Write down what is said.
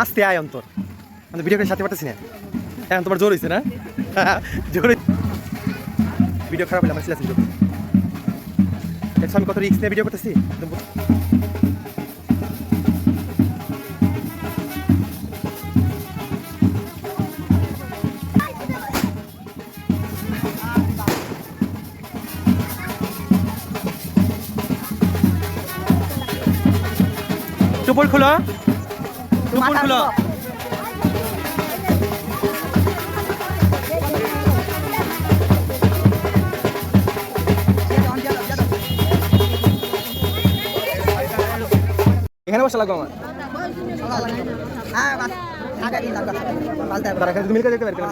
আসতে আয় অন্তর আমি ভিডিও করে সাথে পারতেছি না এখন তোমার জোর হয়েছে না জোর ভিডিও খারাপ হলে আমার সিলাসি জোর দেখছো আমি কত রিস্ক নিয়ে ভিডিও করতেছি টুপুর খুলো টুপুর খুলো এখানে বসা লাগবে আমার মিলকে যেতে পারবে